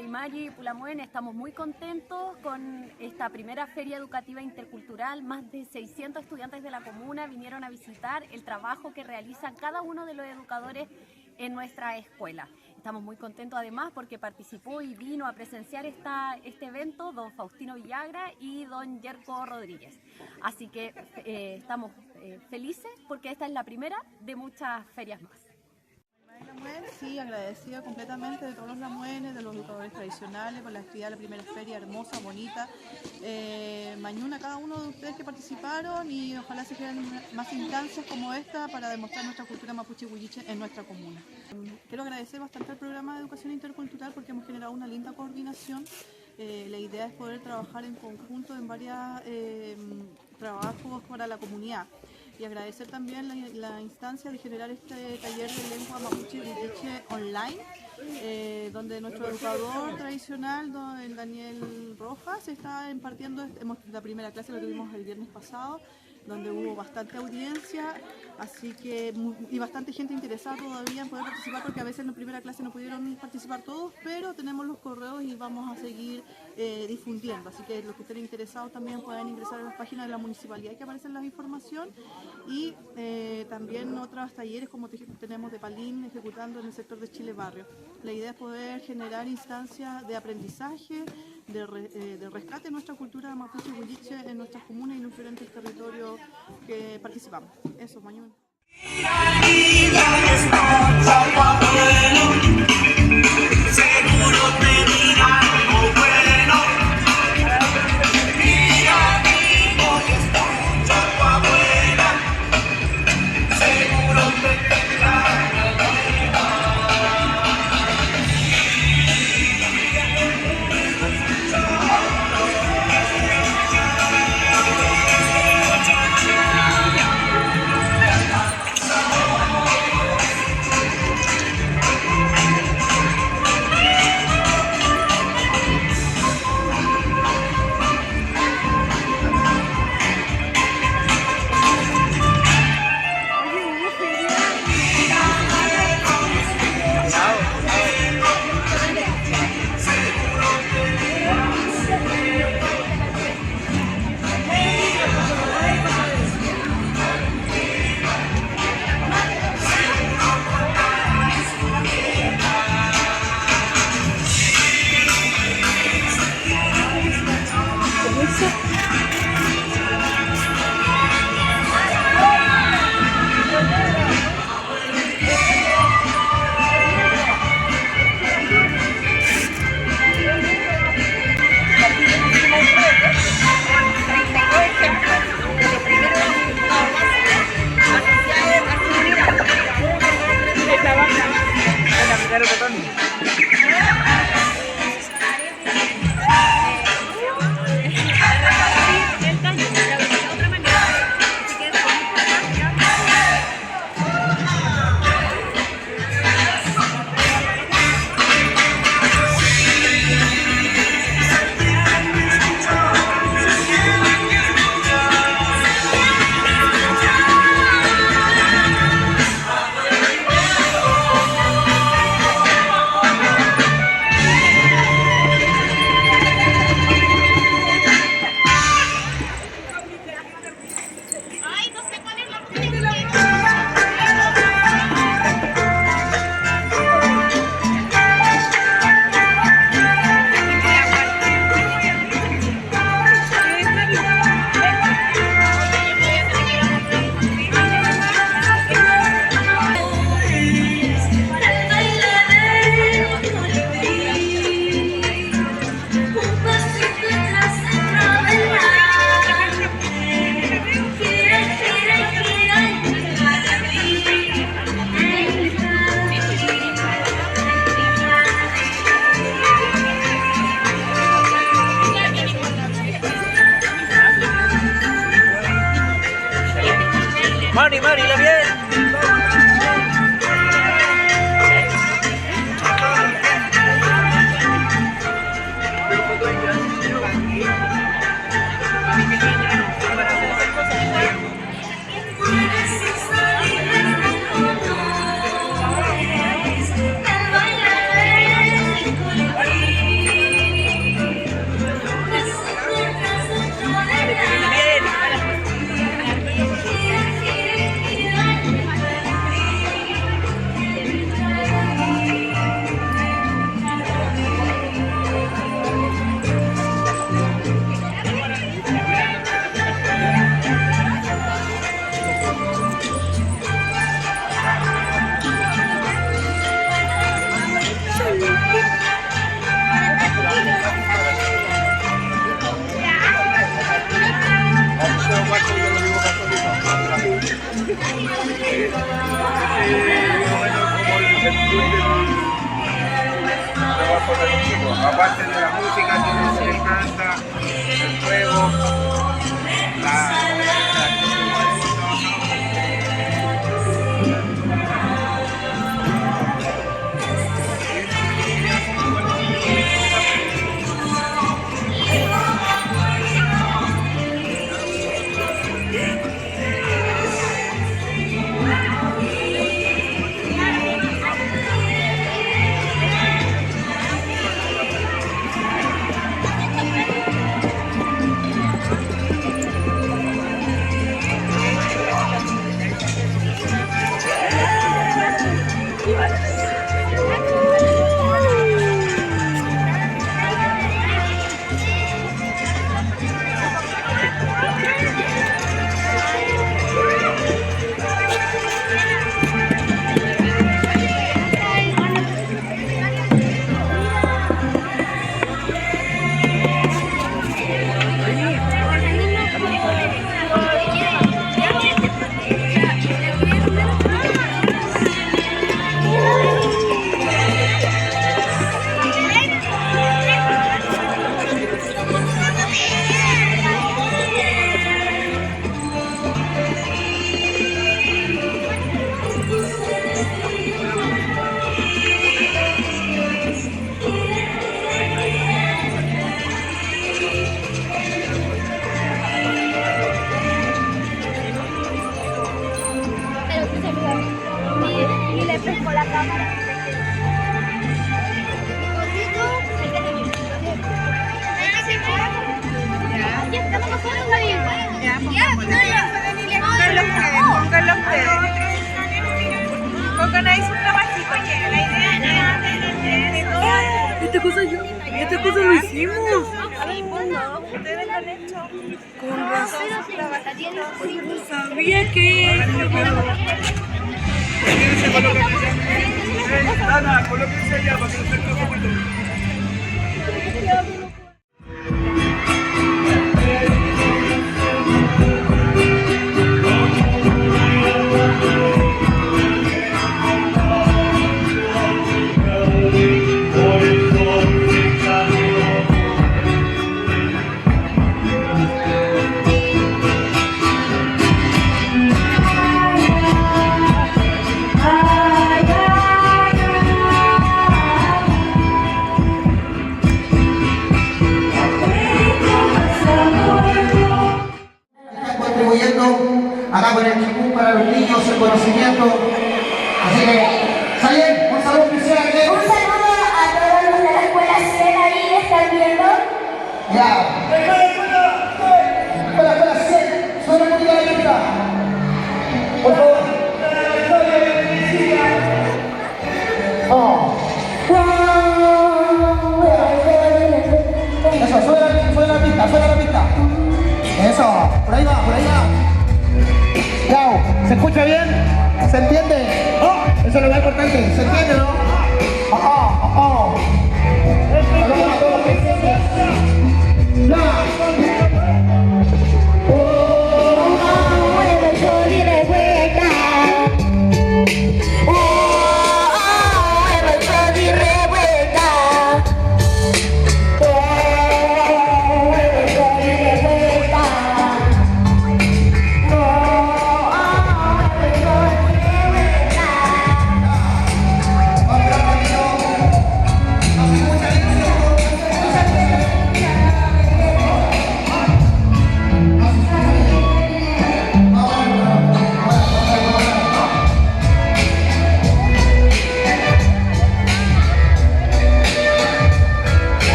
Mari Pulamuen, estamos muy contentos con esta primera feria educativa intercultural. Más de 600 estudiantes de la comuna vinieron a visitar el trabajo que realizan cada uno de los educadores en nuestra escuela. Estamos muy contentos además porque participó y vino a presenciar este evento don Faustino Villagra y don Yerko Rodríguez. Así que estamos felices porque esta es la primera de muchas ferias más. Sí, agradecida completamente de todos los lamuenes, de los educadores tradicionales, por la actividad de la primera feria hermosa, bonita. Mañana a cada uno de ustedes que participaron y ojalá se creen más instancias como esta para demostrar nuestra cultura mapuche huilliche en nuestra comuna. Quiero agradecer bastante al programa de educación intercultural porque hemos generado una linda coordinación. La idea es poder trabajar en conjunto en varios trabajos para la comunidad. Y agradecer también la instancia de generar este taller de lengua mapuche huilliche online, donde nuestro educador tradicional, don Daniel Rojas, está impartiendo la primera clase, lo tuvimos el viernes pasado, donde hubo bastante audiencia, así que y bastante gente interesada todavía en poder participar, porque a veces en la primera clase no pudieron participar todos, pero tenemos los correos y vamos a seguir difundiendo, así que los que estén interesados también pueden ingresar a las páginas de la municipalidad que aparecen la información, y también otros talleres como tenemos de Palín ejecutando en el sector de Chile Barrio. La idea es poder generar instancias de aprendizaje, de rescate de nuestra cultura mapuche huilliche en nuestras comunas y en los diferentes territorios que participamos. Eso, mañana. aparte de la música, tiene el canta, el fuego, la Pongan ahí su trabajito, que la idea es Esta cosa lo hicimos. ustedes lo han hecho. Con razón. Oye, no sabía que... Ana, colóquense allá para que no se toque mucho. Acá con el Kikú para los niños, el conocimiento. Así que, Sayen, un saludo especial. Un saludo a todos los de la escuela 100 ahí, ¿están viendo? Ya. Escuela 100, suena un poquito la pista. Por favor. Oh. Eso, suena la pista. Eso, por ahí va. Chao, ¿se escucha bien? ¿Se entiende? Oh, eso es lo más importante, ¿se entiende?